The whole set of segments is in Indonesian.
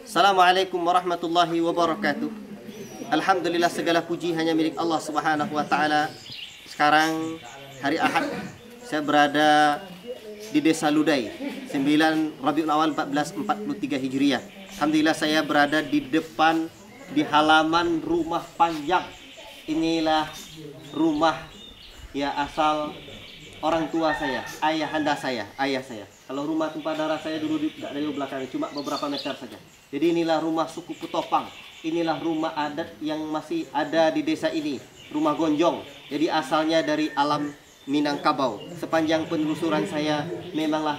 Assalamualaikum warahmatullahi wabarakatuh. Alhamdulillah, segala puji hanya milik Allah Subhanahu wa taala. Sekarang hari Ahad, saya berada di Desa Ludai, 9 Rabiul Awal 1443 Hijriah. Alhamdulillah, saya berada di depan, di halaman rumah panjang. Inilah rumah ya asal orang tua saya, ayah saya. Kalau rumah tumpah darah saya dulu di belakang, cuma beberapa meter saja. Jadi inilah rumah suku Putopang. Inilah rumah adat yang masih ada di desa ini, rumah Gonjong. Jadi asalnya dari alam Minangkabau. Sepanjang penelusuran saya, memanglah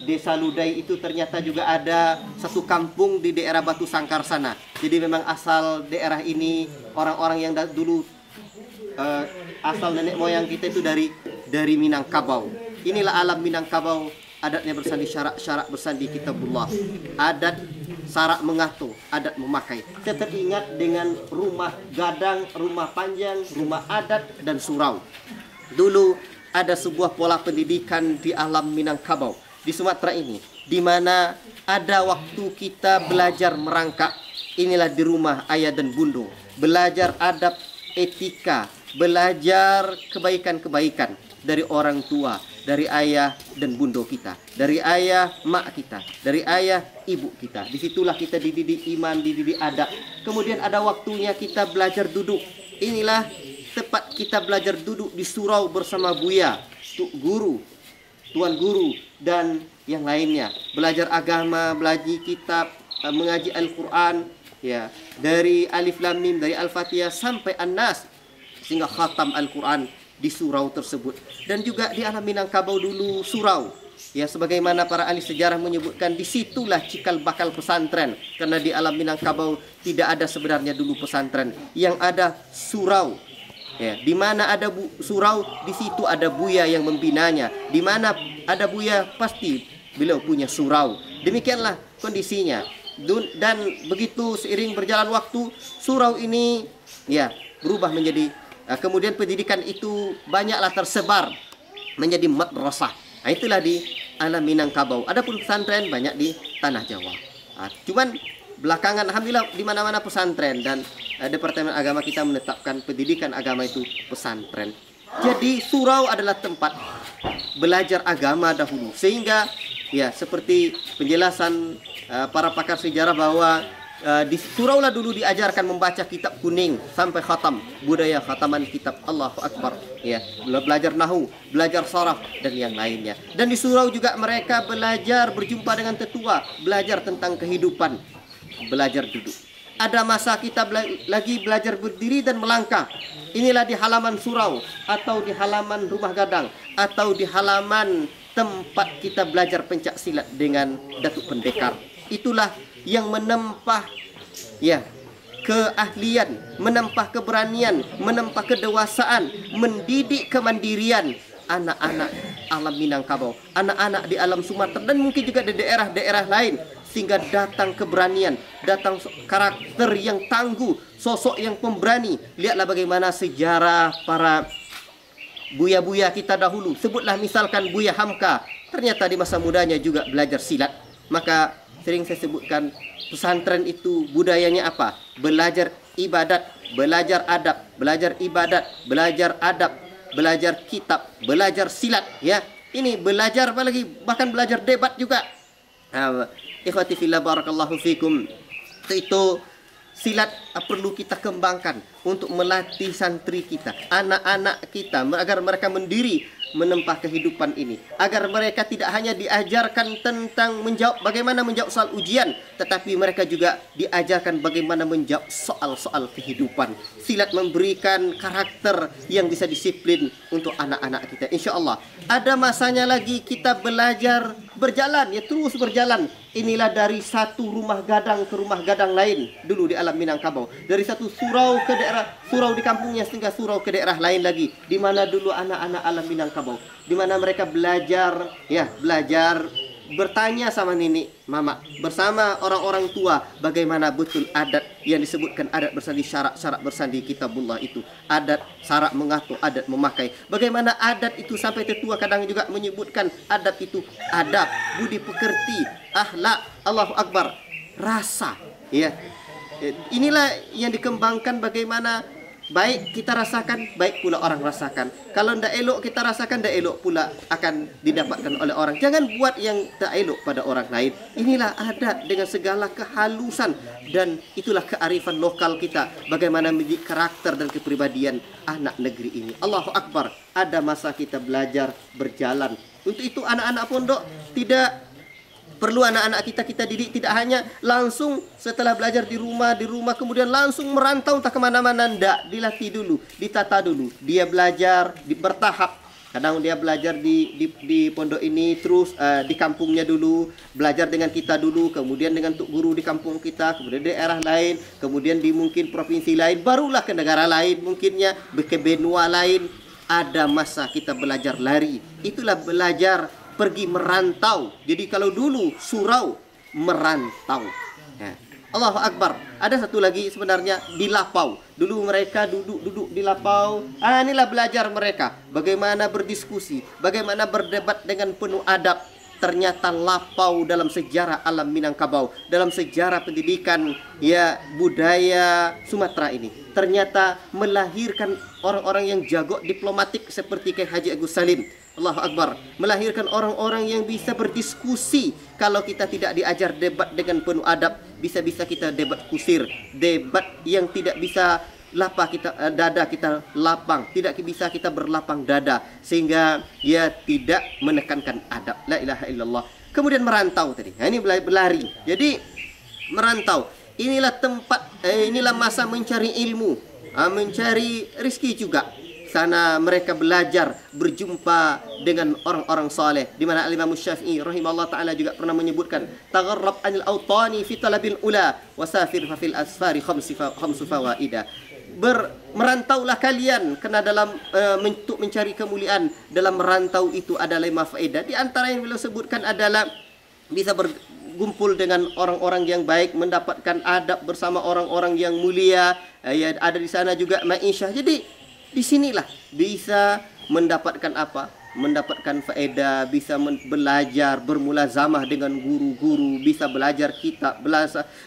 Desa Ludai itu ternyata juga ada satu kampung di daerah Batu Sangkar sana. Jadi memang asal daerah ini orang-orang yang dulu asal nenek moyang kita itu dari Minangkabau. Inilah alam Minangkabau, adatnya bersandi syarak bersandi kitabullah. Adat sarak mengatur, adat memakai. Saya teringat dengan rumah gadang, rumah panjang, rumah adat, dan surau. Dulu ada sebuah pola pendidikan di alam Minangkabau, di Sumatera ini, di mana ada waktu kita belajar merangkak. Inilah di rumah ayah dan bunda. Belajar adab, etika, belajar kebaikan-kebaikan dari orang tua, dari ayah dan bunda kita, dari ayah mak kita, dari ayah ibu kita. Disitulah kita dididik iman, dididik adab. Kemudian ada waktunya kita belajar duduk. Inilah tepat kita belajar duduk di surau bersama Buya, guru, tuan guru, dan yang lainnya. Belajar agama, belajar kitab, mengaji Al-Quran, ya, dari Alif Lam Mim, dari Al-Fatihah sampai An-Nas, sehingga khatam Al-Quran di surau tersebut. Dan juga di alam Minangkabau dulu surau, ya, sebagaimana para ahli sejarah menyebutkan, disitulah cikal bakal pesantren. Karena di alam Minangkabau tidak ada sebenarnya dulu pesantren, yang ada surau. Ya, di mana ada surau, di situ ada Buya yang membinanya. Di mana ada Buya, pasti beliau punya surau. Demikianlah kondisinya. Dan begitu seiring berjalan waktu, surau ini ya berubah menjadi kemudian pendidikan itu banyaklah tersebar menjadi madrasah. Nah, itulah di alam Minangkabau. Adapun pesantren banyak di tanah Jawa. Cuman belakangan alhamdulillah di mana-mana pesantren, dan Departemen Agama kita menetapkan pendidikan agama itu pesantren. Jadi surau adalah tempat belajar agama dahulu, sehingga ya seperti penjelasan para pakar sejarah bahwa di surau lah dulu diajarkan membaca kitab kuning sampai khatam, budaya khataman kitab, Allahu Akbar, ya, belajar nahu, belajar saraf, dan yang lainnya. Dan di surau juga mereka belajar berjumpa dengan tetua, belajar tentang kehidupan, belajar duduk. Ada masa kita lagi belajar berdiri dan melangkah. Inilah di halaman surau, atau di halaman rumah gadang, atau di halaman tempat kita belajar pencak silat dengan Datuk Pendekar. Itulah yang menempah ya keahlian, menempah keberanian, menempah kedewasaan, mendidik kemandirian anak-anak alam Minangkabau, anak-anak di alam Sumatera, dan mungkin juga di daerah-daerah lain, sehingga datang keberanian, datang karakter yang tangguh, sosok yang pemberani. Lihatlah bagaimana sejarah para buya-buya kita dahulu. Sebutlah misalkan Buya Hamka, ternyata di masa mudanya juga belajar silat. Maka sering saya sebutkan, pesantren itu budayanya apa? Belajar ibadat, belajar adab, belajar ibadat, belajar adab, belajar kitab, belajar silat, ya. Ini belajar apa lagi? Bahkan belajar debat juga. Ikhwati fillah, barakallahu fikum. Itu silat perlu kita kembangkan untuk melatih santri kita, anak-anak kita, agar mereka mendiri menempa kehidupan ini, agar mereka tidak hanya diajarkan tentang bagaimana menjawab soal ujian, tetapi mereka juga diajarkan bagaimana menjawab soal-soal kehidupan. Silat memberikan karakter yang bisa disiplin untuk anak-anak kita. Insya Allah ada masanya lagi kita belajar berjalan, ya, terus berjalan. Inilah dari satu rumah gadang ke rumah gadang lain dulu di alam Minangkabau, dari satu surau ke daerah surau di kampungnya, sehingga surau ke daerah lain lagi, di mana dulu anak-anak alam Minangkabau, di mana mereka belajar bertanya sama nenek, mama, bersama orang-orang tua, bagaimana betul adat yang disebutkan adat bersandi syarak bersandi kitabullah itu. Adat syarak mengatur, adat memakai. Bagaimana adat itu sampai tetua kadang juga menyebutkan adat itu adab, budi pekerti, akhlak, Allahu Akbar. rasa. Ya, inilah yang dikembangkan bagaimana baik kita rasakan, baik pula orang rasakan. Kalau tidak elok kita rasakan, tidak elok pula akan didapatkan oleh orang. Jangan buat yang tak elok pada orang lain. Inilah adat dengan segala kehalusan, dan itulah kearifan lokal kita. Bagaimana mendidik karakter dan kepribadian anak negeri ini. Allahu Akbar. Ada masa kita belajar berjalan. Untuk itu anak-anak pondok tidak perlu anak-anak kita didik tidak hanya langsung setelah belajar di rumah kemudian langsung merantau entah kemana-mana. Tidak, dilatih dulu, ditata dulu. Dia belajar bertahap. Kadang dia belajar di pondok ini, terus di kampungnya dulu, belajar dengan kita dulu, kemudian dengan tuk guru di kampung kita, kemudian di daerah lain, kemudian di mungkin provinsi lain, barulah ke negara lain, mungkinnya ke benua lain. Ada masa kita belajar lari. Itulah belajar pergi merantau. Jadi kalau dulu surau, merantau. Ya. Allahu Akbar. Ada satu lagi sebenarnya di lapau. Dulu mereka duduk di lapau. Inilah belajar mereka. Bagaimana berdiskusi, bagaimana berdebat dengan penuh adab. Ternyata lapau dalam sejarah alam Minangkabau, dalam sejarah pendidikan ya budaya Sumatera ini, ternyata melahirkan orang-orang yang jago diplomatik seperti Kiai Haji Agus Salim. Allahu Akbar. Melahirkan orang-orang yang bisa berdiskusi. Kalau kita tidak diajar debat dengan penuh adab, bisa-bisa kita debat kusir, debat yang tidak bisa dada kita lapang, tidak bisa kita berlapang dada, sehingga ya tidak menekankan adab. La ilaha illallah. Kemudian merantau tadi. Nah, ini berlari. Jadi merantau. Inilah tempat, inilah masa mencari ilmu, mencari rezeki juga. Sana mereka belajar berjumpa dengan orang-orang saleh, di mana Imam Syafi'i rahimahullah taala juga pernah menyebutkan tagharrab anil awtani fi talabil ula wasafir fa fil asfari khamsu fawaida. Merantaulah kalian karena dalam untuk mencari kemuliaan, dalam merantau itu ada 5 faedah. Di antara yang beliau sebutkan adalah bisa berkumpul dengan orang-orang yang baik, mendapatkan adab bersama orang-orang yang mulia. Ya, ada di sana juga ma'isyah. Jadi di sinilah bisa mendapatkan apa? Mendapatkan faedah, bisa belajar, bermulazamah dengan guru-guru, bisa belajar kitab,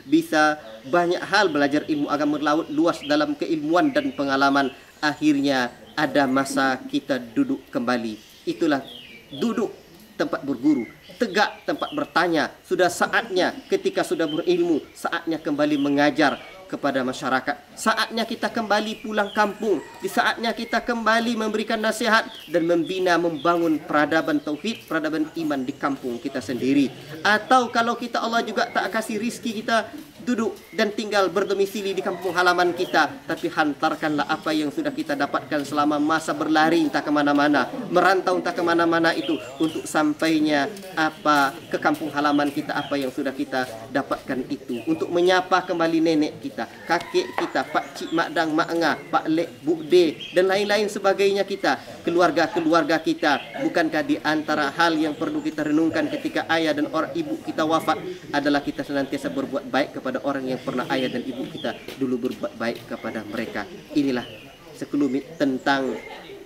bisa banyak hal, belajar ilmu agama berlaut luas dalam keilmuan dan pengalaman. Akhirnya ada masa kita duduk kembali. Itulah duduk tempat berguru, tegak tempat bertanya. Sudah saatnya ketika sudah berilmu, saatnya kembali mengajar kepada masyarakat. Saatnya kita kembali pulang kampung. Di saatnya kita kembali memberikan nasihat dan membina, membangun peradaban tauhid, peradaban iman di kampung kita sendiri. Atau kalau kita Allah juga tak kasih rizki, kita duduk dan tinggal berdomisili di kampung halaman kita, tapi hantarkanlah apa yang sudah kita dapatkan selama masa berlari entah kemana-mana, merantau entah kemana-mana itu, untuk sampainya apa ke kampung halaman kita, apa yang sudah kita dapatkan itu, untuk menyapa kembali nenek kita, kakek kita, Pak Cik, Mak Dang, Mak Nga, Pak Lek, Bu De, dan lain-lain sebagainya kita, keluarga-keluarga kita. Bukankah di antara hal yang perlu kita renungkan ketika ayah dan orang ibu kita wafat adalah kita senantiasa berbuat baik kepada orang yang pernah ayah dan ibu kita dulu berbuat baik kepada mereka. Inilah sekelumit tentang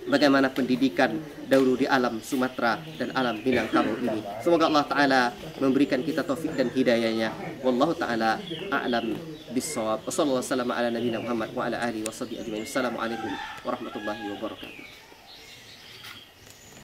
bagaimana pendidikan dahulu di alam Sumatera dan alam Minangkabau ini. Semoga Allah Ta'ala memberikan kita taufik dan hidayahnya. Wallahu Ta'ala a'lam bis-shawab. Wassallallahu ala nabiyina Muhammad wa ala alihi wa sahbihi ajma'in. Assalamualaikum warahmatullahi wabarakatuh.